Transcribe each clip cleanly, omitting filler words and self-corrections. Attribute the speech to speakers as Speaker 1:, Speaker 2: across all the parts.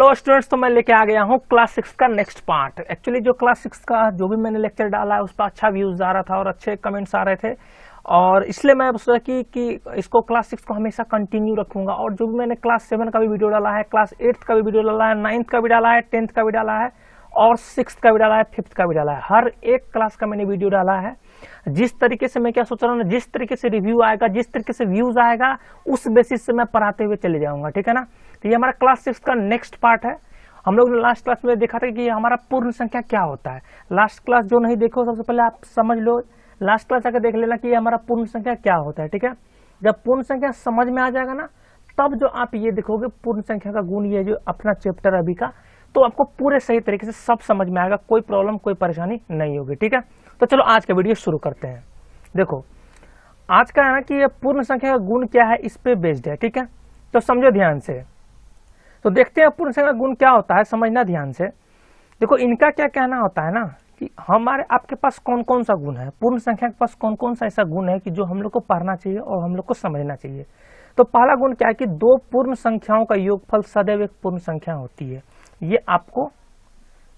Speaker 1: Hello students, तो मैं लेके आ गया हूँ क्लास 6 का नेक्स्ट पार्ट। एक्चुअली जो क्लास 6 का जो भी मैंने लेक्चर डाला है उस पर अच्छा व्यूज आ रहा था और अच्छे कमेंट्स आ रहे थे, और इसलिए मैं सोचा कि इसको क्लास 6 को हमेशा कंटिन्यू रखूंगा। और जो भी मैंने क्लास 7 का भी वीडियो डाला है, क्लास 8 का भी वीडियो डाला है, 9th का भी डाला है, 10th का भी डाला है और 6th का भी डाला है, 5th का भी डाला है। हर एक क्लास का मैंने वीडियो डाला है। जिस तरीके से मैं क्या सोच रहा हूँ, जिस तरीके से रिव्यू आएगा, जिस तरीके से व्यूज आएगा, उस बेसिस से मैं पढ़ाते हुए चले जाऊंगा। ठीक है ना। तो ये हमारा क्लास 6 का नेक्स्ट पार्ट है। हम लोग ने लास्ट क्लास में देखा था कि हमारा पूर्ण संख्या क्या होता है। लास्ट क्लास जो नहीं देखो, सबसे पहले आप समझ लो, लास्ट क्लास आकर देख लेना कि हमारा पूर्ण संख्या क्या होता है। ठीक है। जब पूर्ण संख्या समझ में आ जाएगा ना, तब जो आप ये देखोगे पूर्ण संख्या का गुण, ये जो अपना चैप्टर अभी का, तो आपको पूरे सही तरीके से सब समझ में आएगा, कोई प्रॉब्लम कोई परेशानी नहीं होगी। ठीक है। तो चलो आज का वीडियो शुरू करते हैं। देखो आज का है ना कि ये पूर्ण संख्या का गुण क्या है, इस पे बेस्ड है। ठीक है। तो समझो ध्यान से। तो देखते हैं पूर्ण संख्या का गुण क्या होता है, समझना ध्यान से। देखो इनका क्या कहना होता है ना कि हमारे आपके पास कौन कौन सा गुण है, पूर्ण संख्या के पास कौन कौन सा ऐसा गुण है कि जो हम लोग को पढ़ना चाहिए और हम लोग को समझना चाहिए। तो पहला गुण क्या है कि दो पूर्ण संख्याओं का योगफल सदैव एक पूर्ण संख्या होती है। ये आपको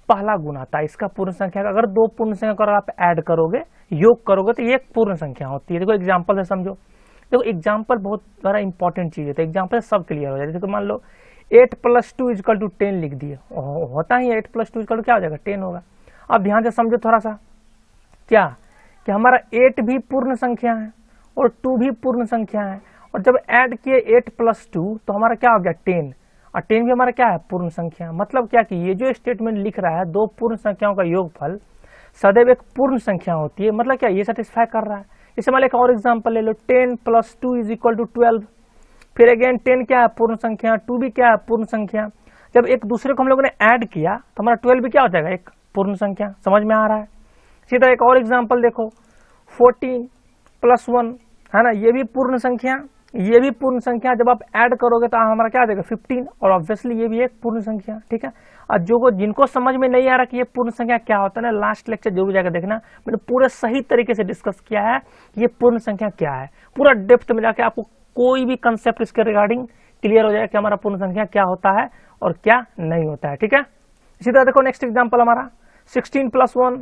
Speaker 1: पहला गुण आता है इसका। पूर्ण संख्या का अगर दो पूर्ण संख्या को आप ऐड करोगे, योग करोगे, तो ये एक पूर्ण संख्या होती है। देखो एग्जाम्पल से समझो। देखो एग्जाम्पल बहुत बड़ा इंपॉर्टेंट चीज है, तो एग्जाम्पल सब क्लियर हो जाए। जैसे मान लो 8 + 2 = 10 लिख दिए, होता ही 8 + 2 = क्या हो जाएगा, 10 होगा। अब ध्यान से समझो थोड़ा सा, क्या कि हमारा 8 भी पूर्ण संख्या है और 2 भी पूर्ण संख्या है, और जब ऐड किए 8 + 2 तो हमारा क्या हो गया, 10, और 10 भी हमारा क्या है, पूर्ण संख्या। मतलब क्या कि ये जो स्टेटमेंट लिख रहा है, दो पूर्ण संख्याओं का योगफल सदैव एक पूर्ण संख्या होती है, मतलब क्या ये सेटिस्फाई कर रहा है। इसे मान लो एक और एग्जांपल ले लो, 10 + 2 = 12। फिर अगेन 10 क्या है, पूर्ण संख्या, 2 भी क्या है, पूर्ण संख्या। जब एक दूसरे को हम लोगों ने ऐड किया तो हमारा 12 भी क्या हो जाएगा, एक पूर्ण संख्या। समझ में आ रहा है। सीधा एक और एग्जांपल देखो, 14 + 1 है ना, ये भी पूर्ण संख्या, ये भी पूर्ण संख्या। जब आप ऐड करोगे तो हमारा क्या आ जाएगा, 15, और ऑब्वियसली ये भी एक पूर्ण संख्या। ठीक है। और जो जिनको समझ में नहीं आ रहा कि ये पूर्ण संख्या क्या होता है ना, लास्ट लेक्चर जरूर जाकर देखना, मैंने पूरे सही तरीके से डिस्कस किया है ये पूर्ण संख्या क्या है। पूरा डेप्थ में जाके आपको कोई भी कंसेप्ट इसके रिगार्डिंग क्लियर हो जाएगा कि हमारा पूर्ण संख्या क्या होता है और क्या नहीं होता है। ठीक है। इसी तरह देखो नेक्स्ट एग्जांपल हमारा 16 + 1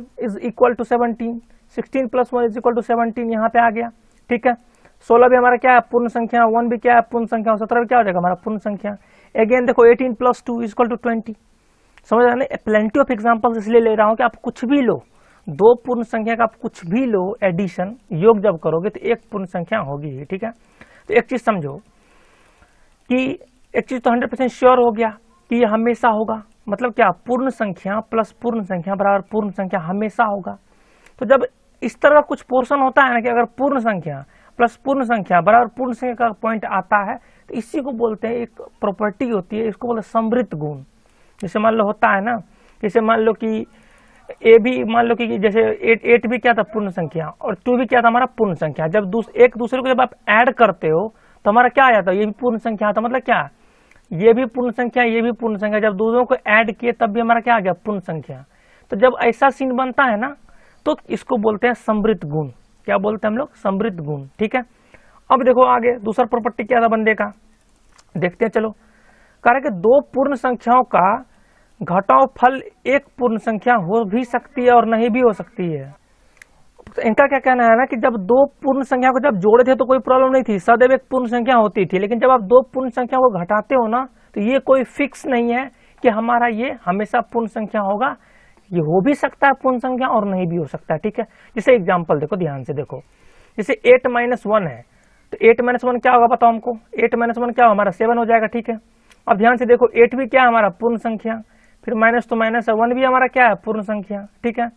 Speaker 1: = 17। 16 + 1 = 17 यहाँ पे आ गया। ठीक है। 16 भी हमारा क्या है, पूर्ण संख्या, 1 भी क्या है, पूर्ण संख्या, 17 भी क्या हो जाएगा हमारा पूर्ण संख्या। अगेन देखो 18 + 2 = 20। समझ रहे हैं। प्लेंटी ऑफ एग्जांपल्स इसलिए ले रहा हूँ कि आप कुछ भी लो, दो पूर्ण संख्या का आप कुछ भी लो, एडिशन योग जब करोगे तो एक पूर्ण संख्या होगी। ठीक है। तो एक चीज समझो कि एक चीज तो 100% श्योर हो गया कि ये हमेशा होगा। मतलब क्या, पूर्ण संख्या प्लस पूर्ण संख्या बराबर पूर्ण संख्या हमेशा होगा। तो जब इस तरह का कुछ पोर्शन होता है ना कि अगर पूर्ण संख्या प्लस पूर्ण संख्या बराबर पूर्ण संख्या का पॉइंट आता है, तो इसी को बोलते हैं, एक प्रॉपर्टी होती है, इसको बोलते हैं समृद्ध गुण। जैसे मान लो होता है ना, जैसे मान लो कि ए भी, मान लो कि जैसे 8 भी क्या था, पूर्ण संख्या, और 2 भी क्या था, हमारा पूर्ण संख्या। जब एक दूसरे को जब आप ऐड करते हो तो हमारा क्या आ जाता है, ये भी पूर्ण संख्या आता। मतलब क्या, ये भी पूर्ण संख्या, ये भी पूर्ण संख्या, जब दोनों को ऐड किए तब भी हमारा क्या आ गया, पूर्ण संख्या। तो जब ऐसा सीन बनता है ना, तो इसको बोलते हैं समृद्ध गुण। क्या बोलते हैं हम लोग, समृद्ध गुण। ठीक है। अब देखो आगे दूसरा प्रॉपर्टी क्या था बंदे का, देखते हैं चलो। कह रहे कि दो पूर्ण संख्याओं का घटाव फल एक पूर्ण संख्या हो भी सकती है और नहीं भी हो सकती है। तो इनका क्या कहना है ना कि जब दो पूर्ण संख्या को जब जोड़े थे तो कोई प्रॉब्लम नहीं थी, सदैव एक पूर्ण संख्या होती थी। लेकिन जब आप दो पूर्ण संख्या को घटाते हो ना, तो ये कोई फिक्स नहीं है कि हमारा ये हमेशा पूर्ण संख्या होगा। ये हो भी सकता है पूर्ण संख्या और नहीं भी हो सकता है। ठीक है। जैसे एग्जाम्पल देखो, ध्यान से देखो, जैसे 8 - 1 है, तो 8 - 1 क्या होगा बताओ हमको, 8 - 1 क्या होगा, हमारा 7 हो जाएगा। ठीक है। अब ध्यान से देखो, 8 भी क्या है, हमारा पूर्ण संख्या, फिर माइनस तो माइनस है, 1 भी हमारा क्या है, पूर्ण संख्या। ठीक है।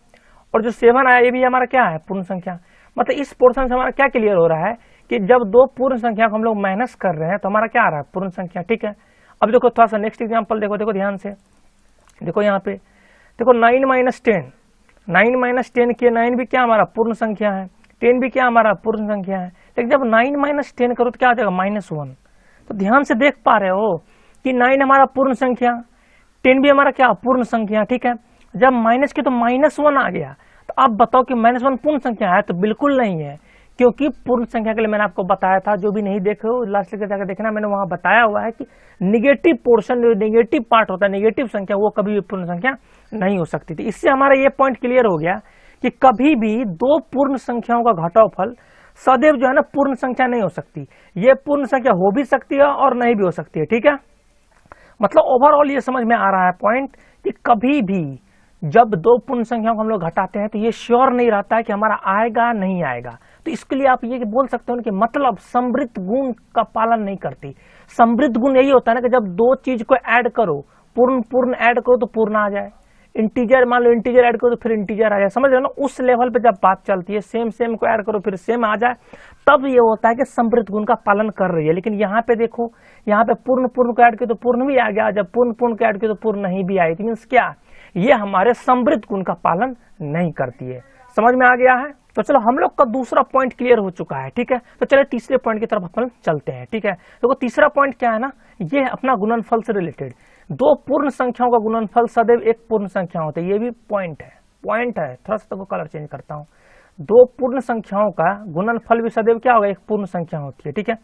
Speaker 1: और जो 7 आया ये भी हमारा क्या है, पूर्ण संख्या। मतलब इस पोर्शन से हमारा क्या क्लियर हो रहा है कि जब दो पूर्ण संख्या को हम लोग माइनस कर रहे हैं तो हमारा क्या आ रहा है, पूर्ण संख्या। ठीक है। अब देखो थोड़ा सा नेक्स्ट एग्जांपल देखो, देखो ध्यान से देखो, यहाँ पे देखो 9 - 10, 9 - 10 किए, 9 भी क्या हमारा पूर्ण संख्या है, 10 भी क्या हमारा पूर्ण संख्या है। लेकिन जब 9 - 10 करो तो क्या आ जाएगा, -1। तो ध्यान से देख पा रहे हो कि 9 हमारा पूर्ण संख्या, 10 भी हमारा क्या, पूर्ण संख्या। ठीक है। जब माइनस की तो -1 आ गया। तो आप बताओ कि -1 पूर्ण संख्या है, तो बिल्कुल नहीं है, क्योंकि पूर्ण संख्या के लिए मैंने आपको बताया था, जो भी नहीं देखे हो लास्ट लेक्चर जाकर देखना, मैंने वहां बताया हुआ है कि निगेटिव पोर्शन, जो निगेटिव पार्ट होता है, निगेटिव संख्या, वो कभी भी पूर्ण संख्या नहीं हो सकती थी। इससे हमारा ये पॉइंट क्लियर हो गया कि कभी भी दो पूर्ण संख्याओं का घटाओफल सदैव जो है ना पूर्ण संख्या नहीं हो सकती। ये पूर्ण संख्या हो भी सकती है और नहीं भी हो सकती है, ठीक है। मतलब ओवरऑल ये समझ में आ रहा है पॉइंट कि कभी भी जब दो पूर्ण संख्याओं को हम लोग घटाते हैं तो ये श्योर नहीं रहता है कि हमारा आएगा नहीं आएगा। तो इसके लिए आप ये बोल सकते हो कि मतलब समृद्ध गुण का पालन नहीं करती। समृद्ध गुण यही होता है ना कि जब दो चीज को ऐड करो, पूर्ण ऐड करो तो पूर्ण आ जाए, इंटीजर मान लो इंटीजर ऐड करो तो फिर इंटीजर आ जाए, समझ रहे हो ना। उस लेवल पे जब बात चलती है, सेम को ऐड करो फिर सेम आ जाए, तब ये होता है कि समृद्ध गुण का पालन कर रही है। लेकिन यहाँ पे देखो, यहाँ पे पूर्ण को ऐड किया तो पूर्ण भी आ गया, जब पूर्ण को ऐड किया तो पूर्ण नहीं भी आई, तो मीन्स क्या, ये हमारे समृद्ध गुण का पालन नहीं करती है। समझ में आ गया है। तो चलो हम लोग का दूसरा पॉइंट क्लियर हो चुका है, ठीक है। तो चलो तीसरे पॉइंट की तरफ अपन चलते हैं, ठीक है। तो तीसरा पॉइंट क्या है ना, ये अपना गुणनफल से रिलेटेड। दो पूर्ण संख्याओं का गुणनफल सदैव एक पूर्ण संख्या होता है, ये भी पॉइंट है। थोड़ा सा तो कलर चेंज करता हूँ। दो पूर्ण संख्याओं का गुणनफल भी सदैव क्या होगा, एक पूर्ण संख्या होती है, ठीक है।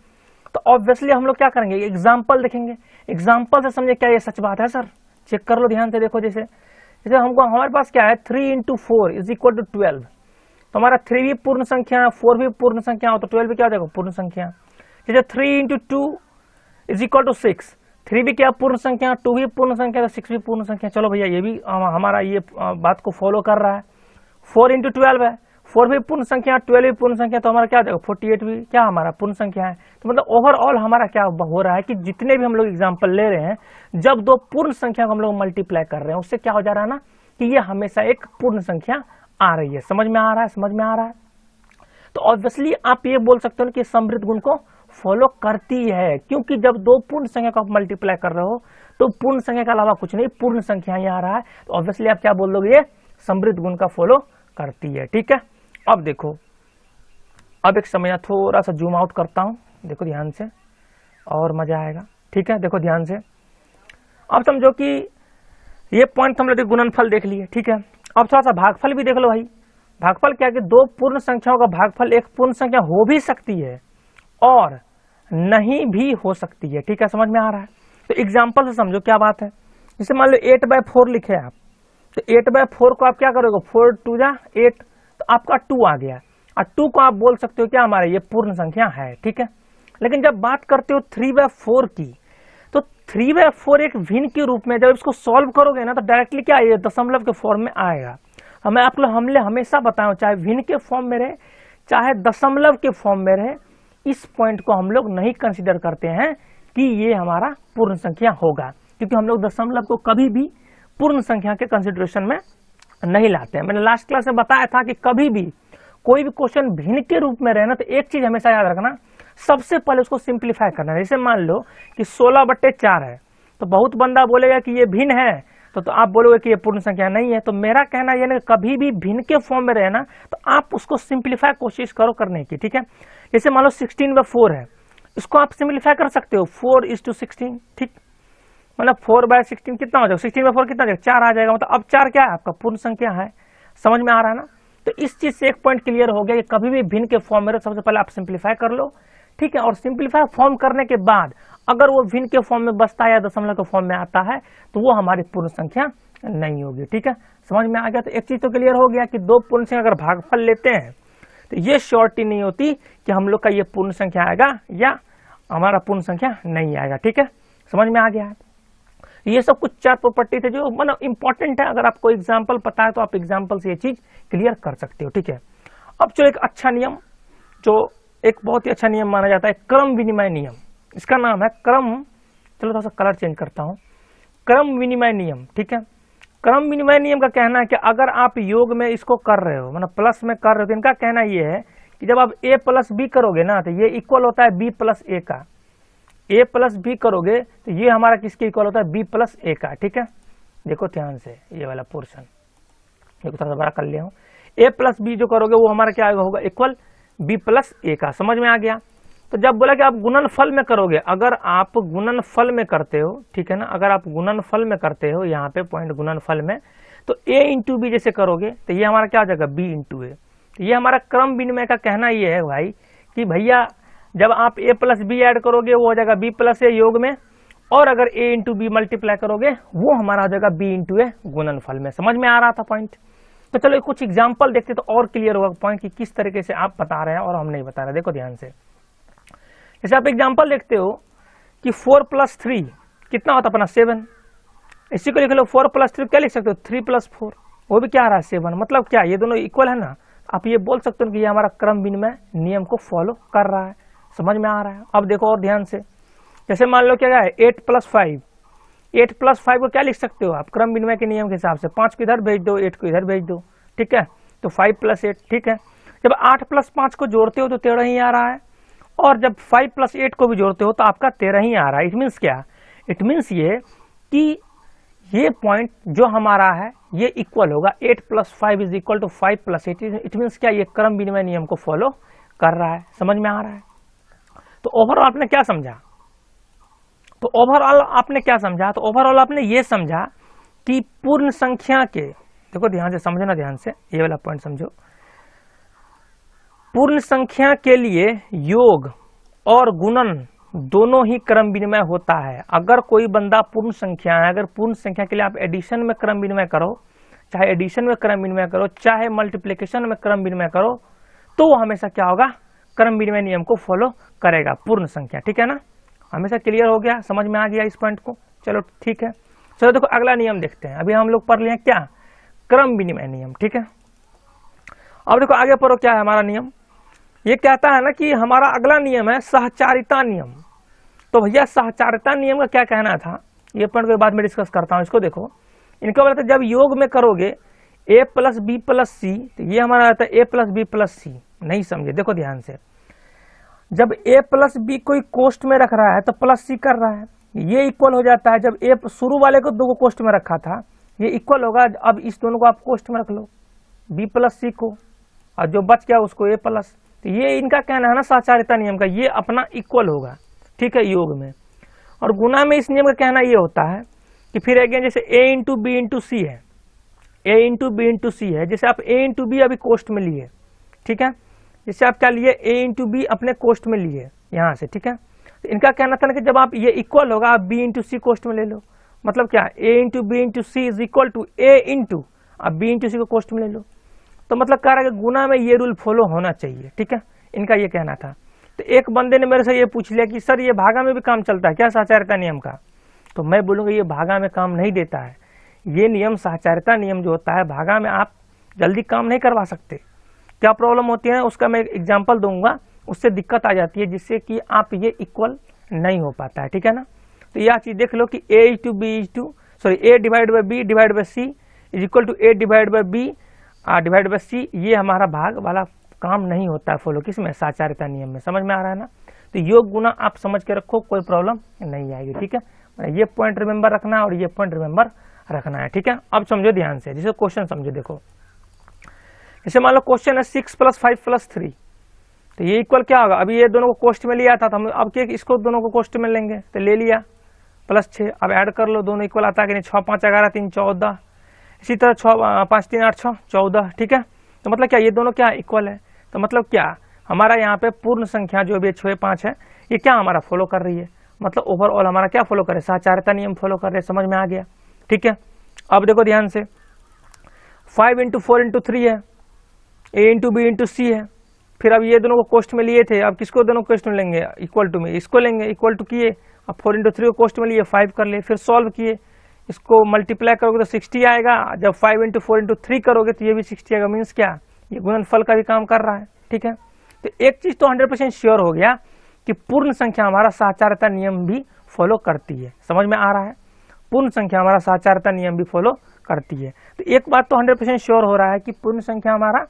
Speaker 1: तो ऑब्वियसली हम लोग क्या करेंगे, एग्जाम्पल देखेंगे, एग्जाम्पल से समझे क्या ये सच बात है सर। चेक कर लो ध्यान से, देखो जैसे हमको हमारे पास क्या है 3 × 4 = 12। तो हमारा 3 भी पूर्ण संख्या है, 4 भी पूर्ण संख्या हो, तो 12 भी क्या हो जाएगा, पूर्ण संख्या। जैसे 3 × 2 = 6, 3 भी क्या पूर्ण संख्या, 2 भी पूर्ण संख्या, तो 6 भी पूर्ण संख्या। चलो भैया ये भी हमारा ये बात को फॉलो कर रहा है। 4 × 12 है, 4 भी पूर्ण संख्या, 12 भी पूर्ण संख्या, तो हमारा क्या हो जाएगा 48 भी क्या हमारा पूर्ण संख्या है। तो मतलब ओवरऑल हमारा क्या हो रहा है कि जितने भी हम लोग एग्जाम्पल ले रहे हैं, जब दो पूर्ण संख्या को हम लोग मल्टीप्लाई कर रहे हैं, उससे क्या हो जा रहा है ना कि ये हमेशा एक पूर्ण संख्या आ रही है। समझ में आ रहा है। तो ऑब्वियसली आप ये बोल सकते हो कि समृद्ध गुण को फॉलो करती है, क्योंकि जब दो पूर्ण संख्या को आप मल्टीप्लाई कर रहे हो तो पूर्ण संख्या के अलावा कुछ नहीं, पूर्ण संख्या ही आ रहा है। तो ऑब्वियसली आप क्या बोल दोगे, ये समृद्ध गुण का फॉलो करती है, ठीक है। अब देखो, अब एक समय थोड़ा सा जूम आउट करता हूं, देखो ध्यान से और मजा आएगा, ठीक है। देखो ध्यान से, अब समझो कि ये पॉइंट हम लोग गुणनफल देख लिए, ठीक है। अब थोड़ा सा भागफल भी देख लो भाई। भागफल क्या कि दो पूर्ण संख्याओं का भागफल एक पूर्ण संख्या हो भी सकती है और नहीं भी हो सकती है, ठीक है। समझ में आ रहा है। तो एग्जाम्पल से समझो क्या बात है। जैसे मान लो 8/4 लिखे आप, तो 8/4 को आप क्या करोगे, 4 × 2 = 8, तो आपका 2 आ गया। और 2 को आप बोल सकते हो क्या हमारा ये पूर्ण संख्या है, ठीक है। लेकिन जब बात करते हो 3/4 की, तो 3/4 एक भिन्न के रूप में जब इसको सॉल्व करोगे ना, तो डायरेक्टली क्या ये दशमलव के फॉर्म में आएगा। हमें आप लोग हमने हमेशा बताया, चाहे भिन्न के फॉर्म में रहे चाहे दशमलव के फॉर्म में रहे, इस पॉइंट को हम लोग नहीं कंसीडर करते हैं कि ये हमारा पूर्ण संख्या होगा, क्योंकि हम लोग दशमलव को कभी भी पूर्ण संख्या के कंसीडरेशन में नहीं लाते हैं। मैंने लास्ट क्लास में बताया था कि कभी भी कोई भी क्वेश्चन भिन्न के रूप में रहना, तो एक चीज हमेशा याद रखना, सबसे पहले उसको सिंप्लीफाई करना है। जैसे मान लो कि 16/4 है, तो बहुत बंदा बोलेगा कि ये भिन्न है, तो आप बोलोगे कि ये पूर्ण संख्या नहीं है। तो मेरा कहना यह है, कभी भी भिन्न के फॉर्म में रहना, तो आप उसको सिंप्लीफाई कोशिश करो करने की, ठीक है। जैसे मान लो 16/4 है, इसको आप सिंप्लीफाई कर सकते हो 4:16, ठीक। मतलब 4/16 कितना हो जाएगा, 16/4 कितना हो जाएगा, 4 आ जाएगा। मतलब अब 4 क्या है, आपका पूर्ण संख्या है। समझ में आ रहा है ना। तो इस चीज से एक पॉइंट क्लियर हो गया कि कभी भी भिन्न के फॉर्म में रहे, सबसे पहले आप सिंप्लीफाई कर लो, ठीक है। और सिंप्लीफाई फॉर्म करने के बाद अगर वो भिन्न के फॉर्म में बसता है या दशमलव के फॉर्म में आता है, तो वो हमारी पूर्ण संख्या नहीं होगी, ठीक है। समझ में आ गया। तो एक चीज तो क्लियर हो गया कि दो पूर्ण संख्या अगर भागफल लेते हैं तो ये श्योरिटी नहीं होती कि हम लोग का ये पूर्ण संख्या आएगा या हमारा पूर्ण संख्या नहीं आएगा, ठीक है। समझ में आ गया है। ये सब कुछ 4 प्रॉपर्टी थे जो मतलब इंपॉर्टेंट है। अगर आपको एग्जाम्पल पता है तो आप एग्जाम्पल से ये चीज क्लियर कर सकते हो, ठीक है। अब जो एक अच्छा नियम, जो एक बहुत ही अच्छा नियम माना जाता है, क्रम विनिमय नियम, इसका नाम है क्रम, चलो थोड़ा सा कलर चेंज करता हूं, क्रम विनिमय नियम, ठीक है। क्रम विनिमय नियम का कहना है कि अगर आप योग में इसको कर रहे हो, मतलब प्लस में कर रहे हो, तो इनका कहना यह है कि जब आप a + b करोगे ना, तो ये इक्वल होता है b + a का। a + b करोगे तो ये हमारा किसके इक्वल होता है, b + a का, ठीक है। देखो ध्यान से ये वाला पोर्शन, देखो थोड़ा सा बड़ा कर लिया हूं। a + b जो करोगे वो हमारा क्या होगा, इक्वल b + a का। समझ में आ गया। तो जब बोला कि आप गुणनफल में करोगे, अगर आप गुणनफल में करते हो, ठीक है ना, अगर आप गुणनफल में करते हो, यहाँ पे पॉइंट गुणनफल में, तो a × b जैसे करोगे तो ये हमारा क्या हो जाएगा, b × a, तो ये हमारा क्रम विनिमय का कहना ये है भाई कि भैया जब आप a प्लस बी ऐड करोगे वो हो जाएगा b प्लस ए योग में, और अगर a इंटू बी मल्टीप्लाई करोगे वो हमारा हो जाएगा b इंटू ए गुणनफल में। समझ में आ रहा था पॉइंट? तो चलो कुछ एग्जाम्पल देखते तो और क्लियर होगा पॉइंट कि किस तरीके से आप बता रहे हैं और हम नहीं बता रहे। देखो ध्यान से, जैसे आप एग्जाम्पल देखते हो कि 4 प्लस 3 कितना होता अपना 7, इसी को लिख लो 4 प्लस 3 क्या लिख सकते हो 3 प्लस 4, वो भी क्या आ रहा है 7। मतलब क्या ये दोनों इक्वल है ना, आप ये बोल सकते हो कि ये हमारा क्रम विनिमय नियम को फॉलो कर रहा है। समझ में आ रहा है? अब देखो और ध्यान से, जैसे मान लो क्या है 8 प्लस 5, 8 प्लस 5 को क्या लिख सकते हो आप क्रम विनिमय के नियम के हिसाब से, 5 को इधर भेज दो 8 को इधर भेज दो, ठीक है, तो 5 प्लस 8, ठीक है। जब 8 प्लस 5 को जोड़ते हो तो 13 ही आ रहा है, और जब 5 प्लस 8 को भी जोड़ते हो तो आपका 13 ही आ रहा है। इट मीन्स क्या, इट मीन्स ये कि ये पॉइंट जो हमारा है ये इक्वल होगा 8 plus 5 is equal to 5 plus 8। It means क्या, ये क्रम विनिमय नियम को फॉलो कर रहा है। समझ में आ रहा है? तो ओवरऑल आपने क्या समझा? तो ओवरऑल आपने क्या समझा? तो ओवरऑल आपने ये समझा कि पूर्ण संख्या के, देखो ध्यान से समझना, ध्यान से ये वाला पॉइंट समझो, पूर्ण संख्या के लिए योग और गुणन दोनों ही क्रम विनिमय होता है। अगर कोई बंदा पूर्ण संख्या है, अगर पूर्ण संख्या के लिए आप एडिशन में क्रम विनिमय करो, चाहे एडिशन में क्रम विनिमय करो, चाहे मल्टीप्लिकेशन में क्रम विनिमय करो, तो वो हमेशा क्या होगा, क्रम विनिमय नियम को फॉलो करेगा, पूर्ण संख्या। ठीक है ना? हमेशा क्लियर हो गया, समझ में आ गया इस पॉइंट को? चलो ठीक है, चलो देखो अगला नियम देखते हैं। अभी हम लोग पढ़ लिए क्या, क्रम विनिमय नियम। ठीक है, अब देखो आगे पढ़ो क्या है हमारा नियम। ये कहता है ना कि हमारा अगला नियम है सहचारिता नियम। तो भैया सहचारिता नियम का क्या कहना था, ये पॉइंट के बाद में डिस्कस करता हूं। इसको देखो, इनका बोला था जब योग में करोगे a प्लस बी प्लस सी, तो ये हमारा रहता है a प्लस बी प्लस सी। नहीं समझे? देखो ध्यान से, जब a प्लस बी कोई कोष्ट में रख रहा है तो प्लस सी कर रहा है, ये इक्वल हो जाता है। जब a शुरू वाले को दो को कोष्ट में रखा था, ये इक्वल होगा। अब इस दोनों को आप कोष्ट में रख लो, b प्लस सी को, और जो बच गया उसको a प्लस। तो ये इनका कहना है ना सहचारिता नियम का, ये अपना इक्वल होगा। ठीक है, योग में। और गुणा में इस नियम का कहना ये होता है कि फिर अगेन जैसे a इंटू बी इंटू सी है, a इंटू बी इंटू सी है, जैसे आप a इंटू बी अभी कोष्ट में लिए, ठीक है, जैसे आप क्या लिए a इंटू बी अपने कोष्ट में लिए यहाँ से। ठीक है, तो इनका कहना था ना कि जब आप ये इक्वल होगा आप b इंटू सी कोष्ट में ले लो। मतलब क्या, a into B into C is equal to a into अब b इंटू सी को कोष्ट में ले लो। तो मतलब कह रहा है कि गुणा में ये रूल फॉलो होना चाहिए। ठीक है, इनका ये कहना था। तो एक बंदे ने मेरे से ये पूछ लिया कि सर ये भागा में भी काम चलता है क्या सहचारिता नियम का? तो मैं बोलूँगा ये भागा में काम नहीं देता है। ये नियम सहचारिता नियम जो होता है, भागा में आप जल्दी काम नहीं करवा सकते। क्या प्रॉब्लम होती है उसका मैं एग्जाम्पल दूंगा, उससे दिक्कत आ जाती है, जिससे कि आप ये इक्वल नहीं हो पाता है। ठीक है ना? तो यह चीज़ देख लो कि a divide by B divide by C is equal to a divide by B divide by C, ये हमारा भाग वाला काम नहीं होता है फॉलो किसमें, सहचारिता नियम में। समझ में आ रहा है ना? तो योग गुना आप समझ के रखो, कोई प्रॉब्लम नहीं आएगी। ठीक है, ये पॉइंट रिमेंबर रखना है और ये पॉइंट रिमेंबर रखना है। ठीक है, अब समझो ध्यान से, जैसे क्वेश्चन समझो। देखो जैसे मान लो क्वेश्चन है 6 प्लस 5 प्लस 3, तो ये इक्वल क्या होगा, अभी ये दोनों को कोष्ट में लिया था, तो हम अब क्या इसको दोनों को कोष्ट में लेंगे, तो ले लिया प्लस 6। अब ऐड कर लो, दोनों इक्वल आता है कि नहीं, 6 5 11 3 14, इसी तरह 6 5 3 8 6 14। ठीक है, तो मतलब क्या, ये दोनों क्या इक्वल है। तो मतलब क्या, हमारा यहाँ पे पूर्ण संख्या जो भी 6 5 है, ये क्या हमारा फॉलो कर रही है, मतलब ओवरऑल हमारा क्या फॉलो करे, सहचारिता नियम फॉलो कर रहे हैं। समझ में आ गया? ठीक है, अब देखो ध्यान से, 5 इंटू 4 इंटू 3 है, a इंटू बी इंटू सी है। फिर अब ये दोनों को कोष्ट में लिए थे, अब किसको दोनों कोष्ट में लेंगे, इक्वल टू में इसको लेंगे, इक्वल टू किए, अब 4 इंटू 3 को कोष्ट में लिए, 5 कर लिए, फिर सॉल्व किए, इसको मल्टीप्लाई करोगे तो 60 आएगा। जब 5 इंटू 4 इंटू 3 करोगे तो ये भी 60 आएगा। मीन्स क्या, ये गुणनफल का भी काम कर रहा है। ठीक है, तो एक चीज तो 100% श्योर हो गया कि पूर्ण संख्या हमारा सहचारिता नियम भी फॉलो करती है। समझ में आ रहा है? पूर्ण संख्या हमारा सहचारिता नियम भी फॉलो करती है। तो एक बात तो 100% श्योर हो रहा है कि पूर्ण संख्या हमारा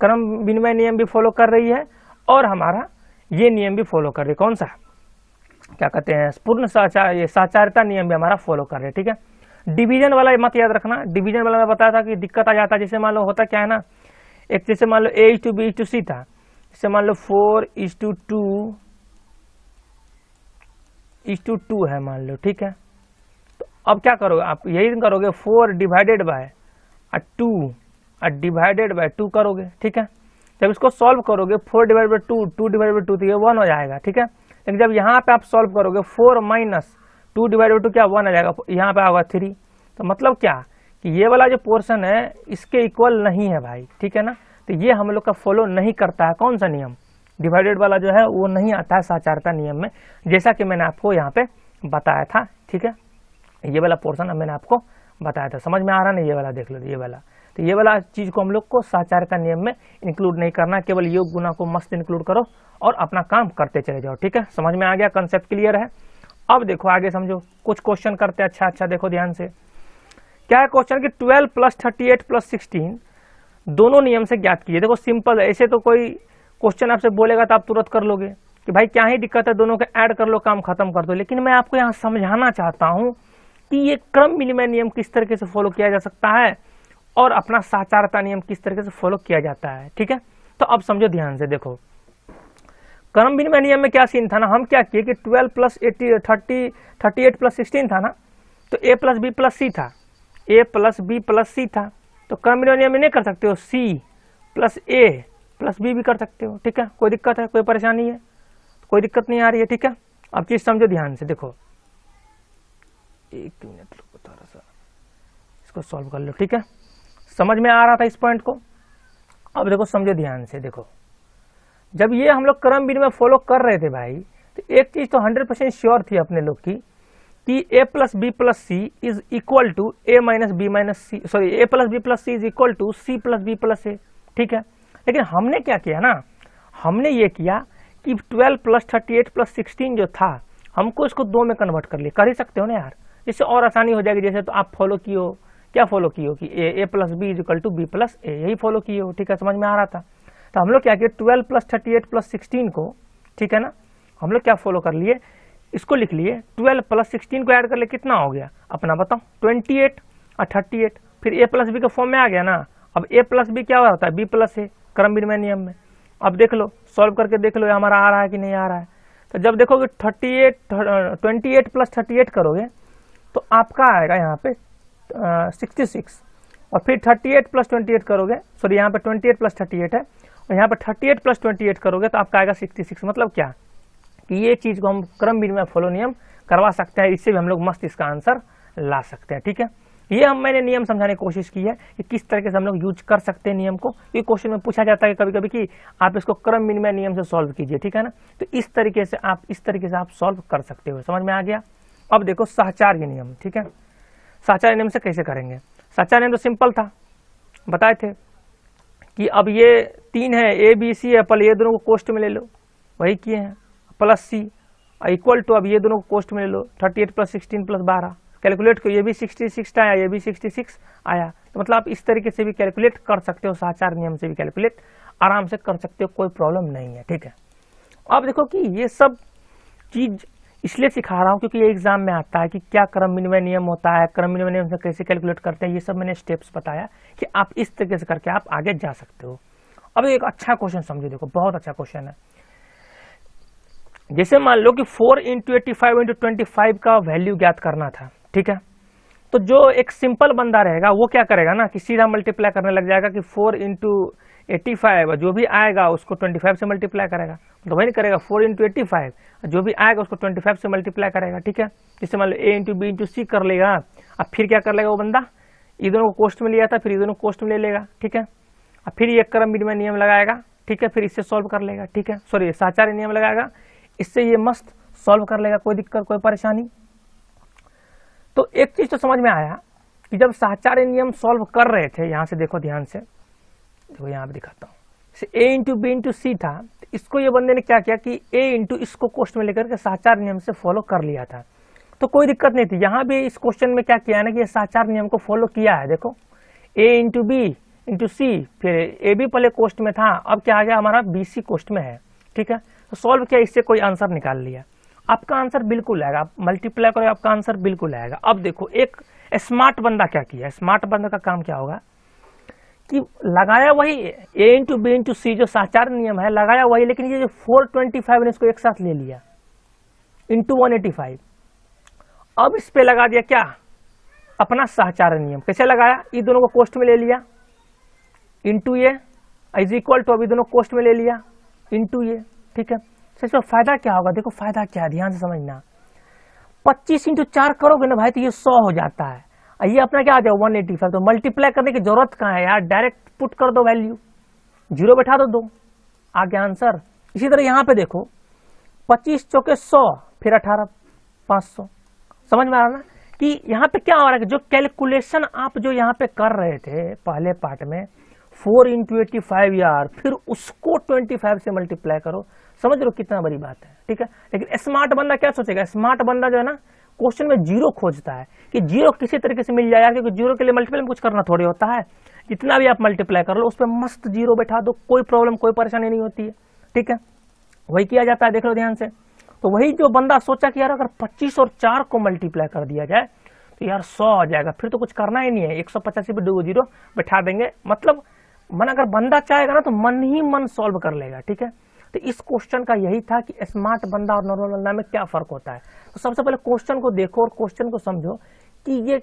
Speaker 1: क्रम विनिमय नियम भी फॉलो कर रही है, और हमारा ये नियम भी फॉलो कर रही है। कौन सा, क्या कहते हैं, पूर्ण सहचारिता नियम भी हमारा फॉलो कर रहे हैं। ठीक है, डिवीजन वाला मत याद रखना। डिवीजन वाला मैं बताया था कि दिक्कत आ जाता है। जैसे मान लो होता क्या है ना, एक जैसे मान लो a is to B is to C था, जैसे मान लो 4 इज टू 2 है मान लो। ठीक है, तो अब क्या करोगे आप, यही करोगे 4 डिवाइडेड बाय 2 डिवाइडेड बाय 2 करोगे। ठीक है, जब इसको सॉल्व करोगे 4 डिवाइड बाई 2, 2 डिवाइड बाई 2 तो ये 1 हो जाएगा, ठीक है। लेकिन जब यहाँ पे आप सॉल्व करोगे 4 माइनस 2 डिवाइड बाई 2 क्या 1 आ जाएगा, यहाँ पे आएगा 3। तो मतलब क्या कि ये वाला जो पोर्शन है इसके इक्वल नहीं है भाई, ठीक है ना। तो ये हम लोग का फॉलो नहीं करता है कौन सा नियम, डिवाइडेड वाला जो है वो नहीं आता है साचारता नियम में, जैसा कि मैंने आपको यहाँ पे बताया था, ठीक है। ये वाला पोर्शन अब मैंने आपको बताया था, समझ में आ रहा नहीं, ये वाला देख लो, ये वाला। तो ये वाला चीज को हम लोग को साचार का नियम में इंक्लूड नहीं करना, केवल योग गुना को मस्त इंक्लूड करो और अपना काम करते चले जाओ, ठीक है। समझ में आ गया, कंसेप्ट क्लियर है। अब देखो आगे समझो, कुछ क्वेश्चन करते हैं। अच्छा देखो ध्यान से, क्या है क्वेश्चन कि 12 प्लस 38 प्लस 16 दोनों नियम से ज्ञात कीजिए। देखो सिंपल है, ऐसे तो कोई क्वेश्चन आपसे बोलेगा तो आप तुरंत कर लोगे कि भाई क्या ही दिक्कत है, दोनों के ऐड कर लो, काम खत्म कर दो। लेकिन मैं आपको यहाँ समझाना चाहता हूँ कि ये क्रम विनिमय नियम किस तरीके से फॉलो किया जा सकता है और अपना साचारता नियम किस तरीके से फॉलो किया जाता है, ठीक है। तो अब समझो ध्यान से, देखो क्रम विनिमय नियम में क्या सीन था ना, हम क्या किए कि 12 प्लस 38 प्लस 16 था ना, तो a प्लस बी प्लस सी था, a प्लस बी प्लस सी था। तो क्रम विनिमय नियम में नहीं कर सकते हो, c plus a plus B भी कर सकते हो, ठीक है। कोई दिक्कत है, कोई परेशानी है, कोई दिक्कत नहीं आ रही है, ठीक है। अब चीज समझो ध्यान से, देखो 1 मिनट रुको थोड़ा सा, इसको सॉल्व कर लो, ठीक है। समझ में आ रहा था इस पॉइंट को। अब देखो समझो ध्यान से, देखो जब ये हम लोग क्रम विनिमय फॉलो कर रहे थे भाई, तो एक चीज तो 100% श्योर थी अपने लोग की कि a plus B plus C is equal to a minus B minus C, sorry a plus B plus C is equal to c plus B plus A, ठीक है। लेकिन हमने क्या किया ना, हमने ये किया कि 12 प्लस 38 प्लस 16 जो था, हमको इसको 2 में कन्वर्ट कर लिया। कर ही सकते हो ना यार, इससे और आसानी हो जाएगी। जैसे तो आप फॉलो किए हो, क्या फॉलो किए हो कि a plus B is equal to B plus A, यही फॉलो किए हो, ठीक है। समझ में आ रहा था। तो हम लोग क्या किए, 12 प्लस 38 प्लस 16 को, ठीक है ना, हम लोग क्या फॉलो कर लिए, इसको लिख लिए 12 प्लस 16 को ऐड कर ले, कितना हो गया अपना बताओ, 28 और 38, फिर a प्लस बी के फॉर्म में आ गया ना। अब a प्लस बी क्या होता है, b प्लस ए, क्रम विनिमय नियम में। अब देख लो, सॉल्व करके देख लो हमारा आ रहा है कि नहीं आ रहा है। तो जब देखोगे 28 प्लस 38 करोगे तो आपका आएगा यहाँ पे 66, और फिर 38 प्लस 28 करोगे, सॉरी यहाँ पे 28 प्लस 38 है, और यहाँ पे 38 प्लस 28 करोगे तो आपका आएगा 66। मतलब क्या कि ये चीज को हम क्रम विनिमय फॉलो नियम करवा सकते हैं, इससे भी हम लोग मस्त इसका आंसर ला सकते हैं, ठीक है। ये मैंने नियम समझाने की कोशिश की है कि किस तरीके से हम लोग यूज कर सकते हैं नियम को। ये क्वेश्चन में पूछा जाता है कभी कभी कि आप इसको क्रम विनिमय नियम से सॉल्व कीजिए, ठीक है ना। तो इस तरीके से आप सॉल्व कर सकते हो, समझ में आ गया। अब देखो सहचार्य नियम, ठीक है। सहचार्य नियम से कैसे करेंगे, सहचार्य नियम तो सिंपल था, बताए थे कि अब ये 3 है, ए बी सी है, पहले ये दोनों को कोष्ट में ले लो, वही किए हैं, प्लस सी इक्वल टू, अब ये दोनों को कोष्ट में ले लो, 38 प्लस 16 प्लस 12, कैलकुलेट करो, ये भी 66 आया, ये भी 66 आया। तो मतलब आप इस तरीके से भी कैलकुलेट कर सकते हो, सहचार नियम से भी कैलकुलेट आराम से कर सकते हो, कोई प्रॉब्लम नहीं है, ठीक है। अब देखो कि ये सब चीज इसलिए सिखा रहा हूँ क्योंकि ये एग्जाम में आता है कि क्या क्रम विनिमय नियम होता है, क्रम विनिमय नियम से कैसे कैलकुलेट करते हैं, ये सब मैंने स्टेप्स बताया कि आप इस तरीके से करके आप आगे जा सकते हो। अब एक अच्छा क्वेश्चन समझो, देखो बहुत अच्छा क्वेश्चन है। जैसे मान लो कि 4 इंटू 85 इंटू 25 का वैल्यू ज्ञात करना था, ठीक है। तो जो एक सिंपल बंदा रहेगा वो क्या करेगा ना कि सीधा मल्टीप्लाई करने लग जाएगा कि 4 इंटू 85 जो भी आएगा उसको 25 से मल्टीप्लाई करेगा, तो वही करेगा 4 इंटू 85 जो भी आएगा उसको 25 से मल्टीप्लाई करेगा, ठीक है। जैसे मान लो a इंटू बी इंटू सी कर लेगा, अब फिर क्या कर लेगा वो बंदा, ये दोनों को कोष्ट में लिया था, फिर ये दोनों को कोष्ट में ले लेगा, ठीक है। अब फिर ये क्रम विनिमय नियम लगाएगा, ठीक है, फिर इससे सॉल्व कर लेगा, ठीक है, सॉरी सहचार्य नियम लगाएगा, इससे ये मस्त सॉल्व कर लेगा, कोई दिक्कत कोई परेशानी। तो एक चीज तो समझ में आया कि जब सहचार्य नियम सॉल्व कर रहे थे, यहां से देखो ध्यान से, देखो यहाँ पे दिखाता हूँ, a इंटू बी इंटू सी था, तो इसको ये बंदे ने क्या किया कि a इंटू इसको कोष्ट में लेकर के सहचार्य नियम से फॉलो कर लिया था, तो कोई दिक्कत नहीं थी। यहाँ भी इस क्वेश्चन में क्या किया है ना कि सहचार्य नियम को फॉलो किया है, देखो a इंटू बी इंटू सी, फिर ए बी पहले कोष्ट में था, अब क्या आ गया हमारा बी सी कोष्ट में है, ठीक है। तो सॉल्व किया, इससे कोई आंसर निकाल लिया, आपका आंसर बिल्कुल आएगा, आप मल्टीप्लाई करो आपका आंसर बिल्कुल आएगा। अब देखो एक स्मार्ट बंदा क्या किया, स्मार्ट बंदा का काम क्या होगा कि लगाया वही a इंटू बी इंटू सी जो सहचार्य नियम है, लगाया वही, लेकिन ये जो 425 ने इसको एक साथ ले लिया इंटू 185, अब इस पे लगा दिया क्या अपना सहचार्य नियम। कैसे लगाया, ये दोनों को कोष्ट में ले लिया इंटू ये इज इक्वल टू, अभी दोनों कोष्ट में ले लिया, इनटू ये, ठीक है। तो इसमें फायदा क्या होगा, देखो फायदा क्या है, ध्यान से समझना। 25 इंटू 4 करोगे ना भाई तो ये 100 हो जाता है, और ये अपना क्या आ जाए 185। तो मल्टीप्लाई करने की जरूरत कहाँ है यार, डायरेक्ट पुट कर दो वैल्यू, जीरो बैठा दो, आ गया आंसर। इसी तरह यहाँ पे देखो 25 चौके 100, फिर 18 500। समझ में आ रहा ना कि यहाँ पे क्या हो रहा है, जो कैलकुलेशन आप जो यहाँ पे कर रहे थे पहले पार्ट में 4 इंटू 85 यार, फिर उसको 25 से मल्टीप्लाई करो। समझ लो कितना बड़ी बात है, ठीक है। लेकिन स्मार्ट बंदा क्या सोचेगा, स्मार्ट बंदा जो है ना क्वेश्चन में जीरो खोजता है कि जीरो किसी तरीके से मिल जाए यार, क्योंकि जीरो के लिए मल्टीप्लाई में कुछ करना थोड़ी होता है। जितना भी आप मल्टीप्लाई कर लो उस पर मस्त जीरो बैठा दो, कोई प्रॉब्लम कोई परेशानी नहीं होती है, ठीक है। वही किया जाता है, देख लो ध्यान से। तो वही जो बंदा सोचा कि यार अगर 25 और 4 को मल्टीप्लाई कर दिया जाए तो यार 100 आ जाएगा, फिर तो कुछ करना ही नहीं है, 185 पे 2 जीरो बैठा देंगे। मतलब मन अगर बंदा चाहेगा ना तो मन ही मन सॉल्व कर लेगा, ठीक है। तो इस क्वेश्चन का यही था कि स्मार्ट बंदा और नॉर्मल बंदा में क्या फर्क होता है। तो सबसे पहले क्वेश्चन को देखो और क्वेश्चन को समझो कि ये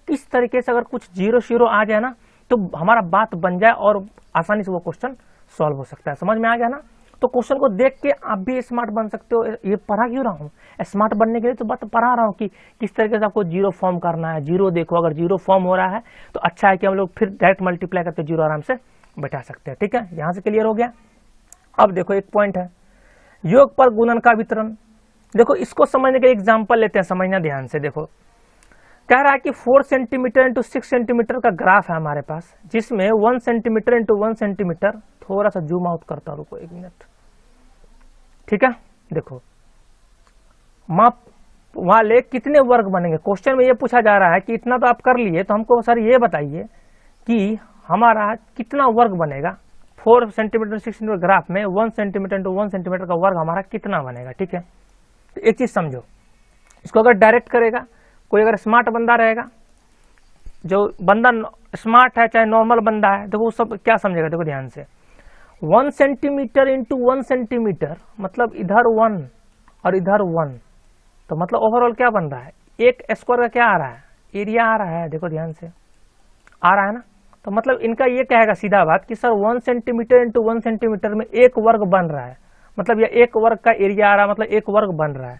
Speaker 1: किस तरीके से अगर कुछ जीरो शीरो आ जाए ना तो हमारा बात बन जाए और आसानी से वो क्वेश्चन सॉल्व हो सकता है। समझ में आ गया ना। तो क्वेश्चन को देख के आप भी स्मार्ट बन सकते हो। ये पढ़ा क्यों रहा हूँ, स्मार्ट बनने के लिए तो बात पढ़ा रहा हूँ कि किस तरीके से आपको जीरो फॉर्म करना है। जीरो देखो, अगर जीरो फॉर्म हो रहा है तो अच्छा है कि हम लोग फिर डायरेक्ट मल्टीप्लाई करके जीरो आराम से बैठा सकते हैं, ठीक है। यहाँ से क्लियर हो गया। अब देखो एक पॉइंट है योग पर गुणन का वितरण। देखो इसको समझने के एग्जाम्पल लेते हैं, समझना ध्यान से। देखो कह रहा है कि 4 सेंटीमीटर इंटू 6 सेंटीमीटर का ग्राफ है हमारे पास, जिसमें 1 सेंटीमीटर इंटू 1 सेंटीमीटर, थोड़ा सा जूम आउट करता, रुको 1 मिनट, ठीक है। देखो माप वाले कितने वर्ग बनेंगे, क्वेश्चन में ये पूछा जा रहा है कि इतना तो आप कर लिए, तो हमको सर ये बताइए कि हमारा कितना वर्ग बनेगा। 4 सेंटीमीटर 6 सेंटीमीटर ग्राफ में 1 सेंटीमीटर इंटू 1 सेंटीमीटर का वर्ग हमारा कितना बनेगा, ठीक है। तो एक चीज समझो, इसको अगर डायरेक्ट करेगा कोई, अगर स्मार्ट बंदा रहेगा, जो बंदा स्मार्ट है चाहे नॉर्मल बंदा है, देखो वो सब क्या समझेगा। देखो ध्यान से 1 सेंटीमीटर इंटू 1 सेंटीमीटर मतलब इधर 1 और इधर 1, तो मतलब ओवरऑल क्या बन रहा है, एक स्क्वायर का क्या आ रहा है, एरिया आ रहा है। देखो ध्यान से आ रहा है ना। तो मतलब इनका ये कहेगा सीधा बात कि सर 1 सेंटीमीटर इंटू 1 सेंटीमीटर में एक वर्ग बन रहा है, मतलब ये एक वर्ग का एरिया आ रहा है, मतलब एक वर्ग बन रहा है।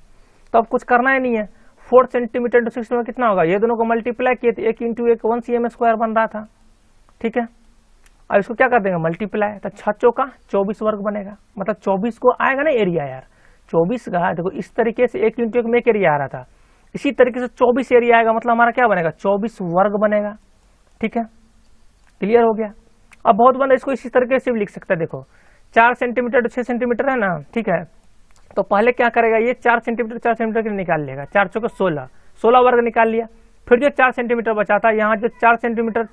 Speaker 1: तो अब कुछ करना ही नहीं है। 4 सेंटीमीटर इंटू 6 में कितना होगा, ये दोनों को मल्टीप्लाई किए तो 1 इंटू 1 1 cm स्क्वायर बन रहा था, ठीक है। अब इसको क्या कर देंगे मल्टीप्लाई, तो 6 चौका 24 वर्ग बनेगा, मतलब 24 को आएगा ना एरिया यार, 24 का। देखो इस तरीके से 1 इंटू 1 में एक एरिया आ रहा था, इसी तरीके से 24 एरिया आएगा, मतलब हमारा क्या बनेगा 24 वर्ग बनेगा, ठीक है। क्लियर हो गया। अब बहुत बंदा इसको इसी तरीके से भी लिख सकता है। देखो 4 सेंटीमीटर 6 सेंटीमीटर है ना, ठीक है। तो पहले क्या करेगा, ये 4 सेंटीमीटर 4 सेंटीमीटर के निकाल लेगा, 4 चौके 16 वर्ग निकाल लिया। फिर जो 4 सेंटीमीटर बचा था, यहाँ जो 4 सेंटीमीटर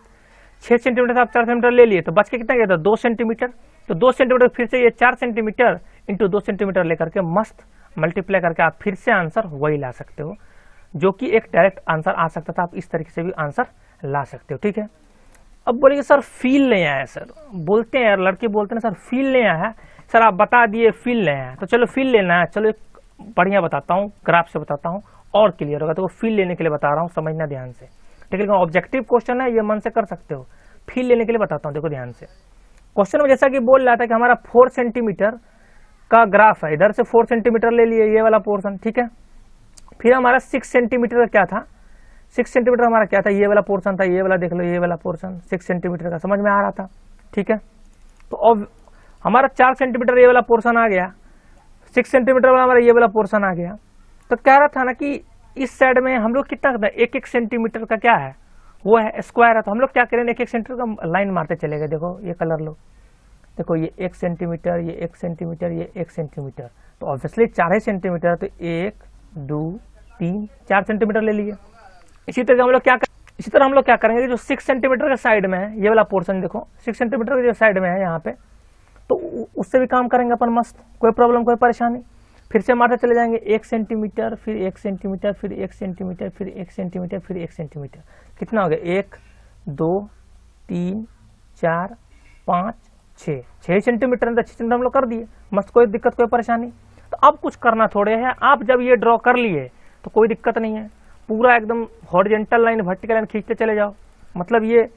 Speaker 1: 6 सेंटीमीटर से आप 4 सेंटीमीटर ले लिए, तो बच के कितना गया था 2 सेंटीमीटर। तो 2 सेंटीमीटर फिर से ये 4 सेंटीमीटर इंटू 2 सेंटीमीटर लेकर के मस्त मल्टीप्लाई करके आप फिर से आंसर वही ला सकते हो, जो कि एक डायरेक्ट आंसर आ सकता था। आप इस तरीके से भी आंसर ला सकते हो, ठीक है। अब बोलेंगे सर फील नहीं आया, सर बोलते हैं यार, लड़के बोलते हैं सर फील नहीं आया, सर आप बता दिए फील नहीं आया। तो चलो फील लेना है, चलो एक बढ़िया बताता हूँ, ग्राफ से बताता हूँ और क्लियर होगा। तो फील लेने के लिए बता रहा हूँ, समझना ध्यान से, ठीक है। ऑब्जेक्टिव क्वेश्चन है, ये मन से कर सकते हो। फील लेने के लिए बताता हूँ, देखो ध्यान से। क्वेश्चन में जैसा कि बोल रहा था कि हमारा 4 सेंटीमीटर का ग्राफ है, इधर से 4 सेंटीमीटर ले लिए ये वाला पोर्शन, ठीक है। फिर हमारा 6 सेंटीमीटर का क्या था, 6 सेंटीमीटर हमारा क्या था, ये वाला पोर्शन था, ये वाला देख लो, ये वाला पोर्शन 6 सेंटीमीटर का, समझ में आ रहा था, ठीक है। तो अब हमारा 4 सेंटीमीटर ये वाला पोर्शन आ गया, 6 सेंटीमीटर वाला हमारा ये वाला पोर्शन आ गया। तो कह रहा था ना कि इस साइड में हम लोग कितना करते हैं, 1-1 सेंटीमीटर का क्या है, वो है स्क्वायर है। तो हम लोग क्या करें, 1-1 सेंटीमीटर का लाइन मारते चले गए। देखो ये कलर लो, देखो ये 1 सेंटीमीटर, ये 1 सेंटीमीटर, ये 1 सेंटीमीटर, तो ऑब्वियसली 4 ही सेंटीमीटर, तो 1 2 3 4 सेंटीमीटर ले लिए। इसी तरह हम लोग क्या करेंगे, जो 6 सेंटीमीटर के साइड में है ये वाला पोर्शन, देखो 6 सेंटीमीटर के जो साइड में है यहाँ पे, तो उससे भी काम करेंगे अपन मस्त, कोई प्रॉब्लम कोई परेशानी। फिर से मारते चले जाएंगे 1 सेंटीमीटर, फिर 1 सेंटीमीटर, फिर 1 सेंटीमीटर, फिर 1 सेंटीमीटर, फिर 1 सेंटीमीटर। कितना हो गया, 1 2 3 4 5 6 सेंटीमीटर, 6 सेंटीमीटर हम लोग कर दिए मस्त, कोई दिक्कत कोई परेशानी। तो अब कुछ करना थोड़े है, आप जब ये ड्रॉ कर लिए तो कोई दिक्कत नहीं है, पूरा एकदम हॉरिजॉन्टल लाइन वर्टिकल लाइन खींचते चले जाओ। मतलब ये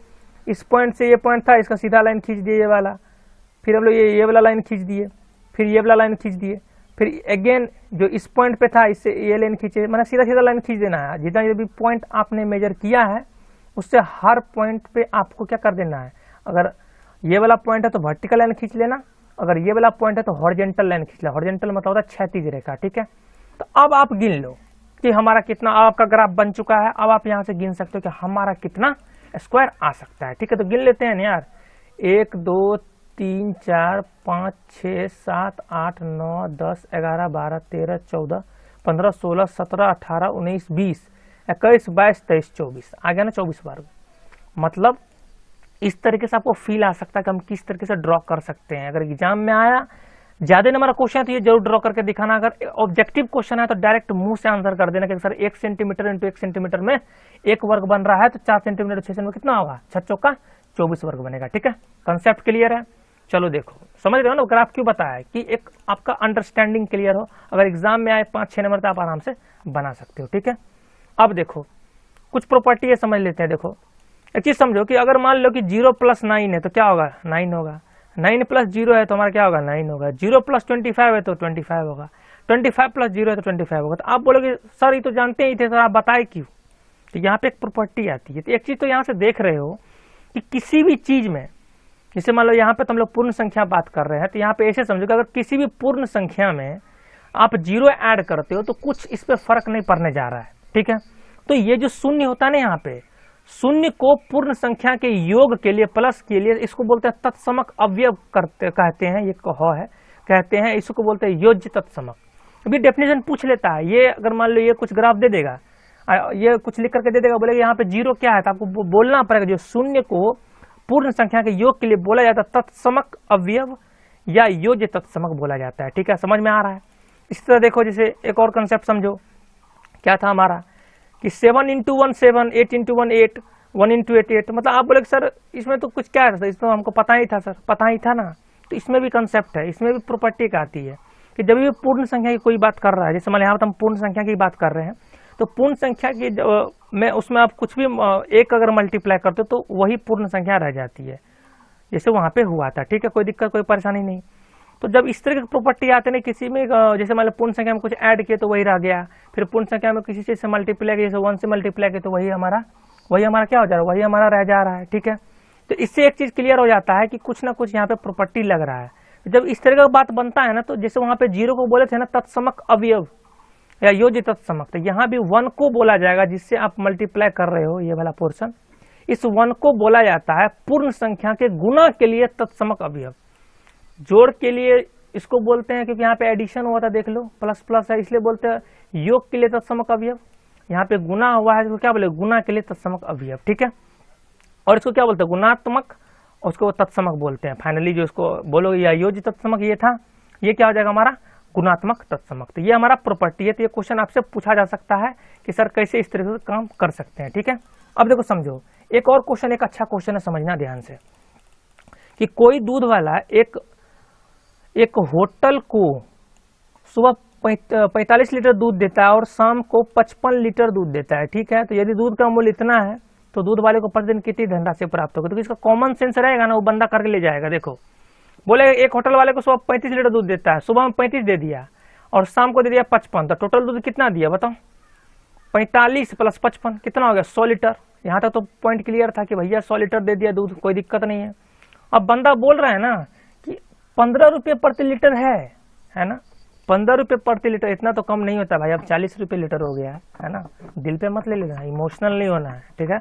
Speaker 1: इस पॉइंट से ये पॉइंट था, इसका सीधा लाइन खींच दिए ये वाला, फिर हम लोग ये वाला लाइन खींच दिए, फिर ये वाला लाइन खींच दिए, फिर अगेन जो इस पॉइंट पे था इससे ये लाइन खींचे, मतलब सीधा सीधा लाइन खींच देना है। जितना भी पॉइंट आपने मेजर किया है उससे हर पॉइंट पे आपको क्या कर देना है, अगर ये वाला पॉइंट है तो वर्टिकल लाइन खींच लेना, अगर ये वाला पॉइंट है तो हॉरिजॉन्टल लाइन खींच लेना। हॉरिजॉन्टल मतलब होता है क्षैतिज रेखा, ठीक है। तो अब आप गिन लो कि हमारा कितना आपका ग्राफ बन चुका है। अब आप यहाँ से गिन सकते हो कि हमारा कितना स्क्वायर आ सकता है, ठीक है। तो गिन लेते हैं ना यार, 1 2 3 4 5 6 7 8 9 10 11 12 13 14 15 16 17 18 19 20 21 22 23 24 आ गया ना, 24 वर्ग। मतलब इस तरीके से आपको फील आ सकता है कि हम किस तरीके से ड्रॉ कर सकते हैं। अगर एग्जाम में आया ज्यादा नंबर का क्वेश्चन है तो ये जरूर ड्रॉ करके दिखाना। अगर ऑब्जेक्टिव क्वेश्चन है तो डायरेक्ट मुंह से आंसर कर देना कि सर 1 सेंटीमीटर इंटू 1 सेंटीमीटर में 1 वर्ग बन रहा है, तो 4 सेंटीमीटर 6 सेंटीमीटर कितना होगा, 6 चौका 24 वर्ग बनेगा, ठीक है। कंसेप्ट क्लियर है। चलो देखो, समझ रहे हो ना ग्राफ क्यों बताया है, कि एक आपका अंडरस्टैंडिंग क्लियर हो। अगर एग्जाम में आए 5-6 नंबर तो आप आराम से बना सकते हो, ठीक है। अब देखो कुछ प्रॉपर्टी है, समझ लेते हैं। देखो एक चीज समझो कि अगर मान लो कि 0 + 9 है तो क्या होगा, 9 होगा। 9 + 0 है तो हमारा क्या होगा, 9 होगा। 0 + 25 है तो 25 होगा। 25 + 0 है तो 25 होगा। तो आप बोलोगे सर ये तो जानते ही थे सर, आप बताए क्यों। तो यहाँ पे एक प्रॉपर्टी आती है। तो एक चीज तो यहाँ से देख रहे हो कि किसी भी चीज में, जैसे मान लो यहाँ पे तो हम लोग पूर्ण संख्या बात कर रहे हैं, तो यहाँ पे ऐसे समझो कि अगर किसी भी पूर्ण संख्या में आप 0 ऐड करते हो तो कुछ इस पे फर्क नहीं पड़ने जा रहा है, ठीक है। तो ये जो शून्य होता है ना, यहाँ पे शून्य को पूर्ण संख्या के योग के लिए, प्लस के लिए, इसको बोलते हैं तत्समक अवयव कहते हैं। ये कहो है कहते हैं, इसको बोलते हैं योज्य तत्समक। अभी डेफिनेशन पूछ लेता है ये, अगर मान लो ये कुछ ग्राफ दे देगा, ये कुछ लिख करके दे देगा, बोलेगा यहाँ पे 0 क्या है, तो आपको बोलना पड़ेगा जो शून्य को पूर्ण संख्या के योग के लिए बोला जाता है तत्समक अवयव या योज्य तत्समक बोला जाता है, ठीक है। समझ में आ रहा है। इस तरह देखो, जैसे एक और कंसेप्ट समझो, क्या था हमारा कि 7 × 1 7, 8 × 1 8, 1 × 8 8। मतलब आप बोले सर इसमें तो कुछ क्या है, इसमें हमको पता ही था सर, पता ही था ना। तो इसमें भी कंसेप्ट है, इसमें भी प्रॉपर्टी का आती है कि जब भी पूर्ण संख्या की कोई बात कर रहा है, जैसे मान यहाँ पर हम पूर्ण संख्या की बात कर रहे हैं, तो पूर्ण संख्या की में उसमें आप कुछ भी एक अगर मल्टीप्लाई करते हो तो वही पूर्ण संख्या रह जाती है, जैसे वहां पे हुआ था, ठीक है। कोई दिक्कत कोई परेशानी नहीं। तो जब इस तरह की प्रॉपर्टी आते हैं किसी में, जैसे मान लो पूर्ण संख्या में कुछ ऐड किए तो वही रह गया, फिर पूर्ण संख्या में किसी चीज से मल्टीप्लाई किया, जैसे 1 से मल्टीप्लाई किया तो वही हमारा क्या हो जा रहा है, वही हमारा रह जा रहा है, ठीक है। तो इससे एक चीज क्लियर हो जाता है कि कुछ ना कुछ यहाँ पे प्रॉपर्टी लग रहा है। जब इस तरह का बात बनता है ना, तो जैसे वहां पे 0 को बोले थे ना तत्समक अवयव या योज्य तत्समक, तो यहाँ भी 1 को बोला जाएगा जिससे आप मल्टीप्लाई कर रहे हो ये वाला पोर्शन। इस 1 को बोला जाता है पूर्ण संख्या के गुणा के लिए तत्समक अवयव। जोड़ के लिए इसको बोलते हैं, क्योंकि यहाँ पे एडिशन हुआ था, देख लो प्लस प्लस है इसलिए बोलते हैं। योग के लिए तत्समक अवयव, यहाँ पे गुना हुआ है तो क्या बोले, गुना के लिए तत्समक अवयव, ठीक है। और इसको क्या बोलते हैं, गुणात्मक, उसको तत्समक बोलते हैं। फाइनली जो इसको बोलो या योज्य तत्समक ये था, ये क्या हो जाएगा हमारा गुणात्मक तत्समक। तो ये हमारा प्रॉपर्टी है। तो ये क्वेश्चन आपसे पूछा जा सकता है कि सर कैसे इस तरीके से काम कर सकते हैं, ठीक है। अब देखो समझो, एक और क्वेश्चन, एक अच्छा क्वेश्चन है, समझना ध्यान से, कि कोई दूध वाला एक होटल को सुबह 45 लीटर दूध देता है और शाम को 55 लीटर दूध देता है, ठीक है। तो यदि दूध का मूल्य इतना है तो दूध वाले को प्रतिदिन कितनी धनराशि प्राप्त होगी। तो इसका कॉमन सेंस रहेगा ना, वो बंदा करके ले जाएगा। देखो बोले एक होटल वाले को सुबह 35 लीटर दूध देता है, सुबह में 35 दे दिया और शाम को दे दिया 55, तो टोटल दूध कितना दिया बताओ, 45 + 55 कितना हो गया, 100 लीटर। यहाँ तक तो पॉइंट क्लियर था कि भैया 100 लीटर दे दिया दूध, कोई दिक्कत नहीं है। अब बंदा बोल रहा है ना कि 15 रुपये प्रति लीटर है ना, 15 रुपये प्रति लीटर, इतना तो कम नहीं होता भाई, अब 40 रुपये लीटर हो गया है ना। दिल पे मत ले लेना, इमोशनल नहीं होना है, ठीक है।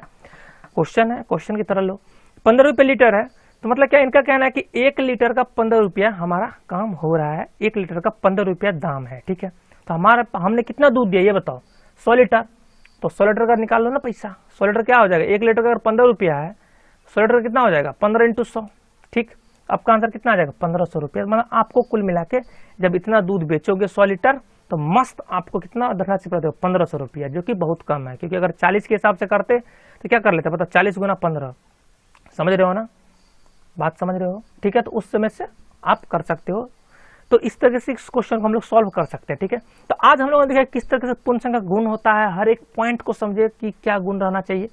Speaker 1: क्वेश्चन है, क्वेश्चन की तरह लो। 15 रुपये लीटर है तो मतलब क्या, इनका कहना है कि 1 लीटर का 15 रुपया हमारा काम हो रहा है, 1 लीटर का 15 रुपया दाम है, ठीक है। तो हमने कितना दूध दिया ये बताओ, 100 लीटर। तो 100 लीटर का निकाल लो ना पैसा, 100 लीटर क्या हो जाएगा, 1 लीटर का अगर 15 रुपया है, 100 लीटर कितना हो जाएगा, 15 × 100, ठीक। आपका आंसर कितना आ जाएगा, 1500 रुपया। मतलब आपको कुल मिला के जब इतना दूध बेचोगे 100 लीटर तो मस्त आपको कितना धनराशि प्राप्त होगा, 1500 रुपया, जो कि बहुत कम है। क्योंकि अगर 40 के हिसाब से करते तो क्या कर लेते, पता 40 × 15, समझ रहे हो ना, बात समझ रहे हो, ठीक है। तो उस समय से आप कर सकते हो। तो इस तरह से इस क्वेश्चन को हम लोग सॉल्व कर सकते हैं, ठीक है। तो आज हम लोगों ने देखा किस तरह से पूर्ण संख्या गुण होता है, हर एक पॉइंट को समझे कि क्या गुण रहना चाहिए।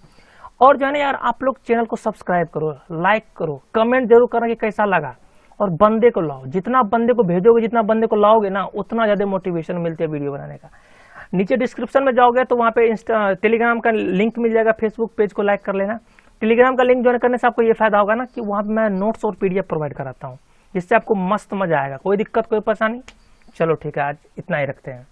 Speaker 1: और जो है ना यार, आप लोग चैनल को सब्सक्राइब करो, लाइक करो, कमेंट जरूर करना कि कैसा लगा, और बंदे को लाओ, जितना बंदे को भेजोगे, जितना बंदे को लाओगे ना, उतना ज़्यादा मोटिवेशन मिलती है वीडियो बनाने का। नीचे डिस्क्रिप्शन में जाओगे तो वहाँ पे टेलीग्राम का लिंक मिल जाएगा, फेसबुक पेज को लाइक कर लेना। टेलीग्राम का लिंक ज्वाइन करने से आपको ये फायदा होगा ना कि वहाँ पे मैं नोट्स और पीडीएफ प्रोवाइड कराता हूँ, जिससे आपको मस्त मजा आएगा। कोई दिक्कत, कोई परेशानी? चलो ठीक है, आज इतना ही रखते हैं।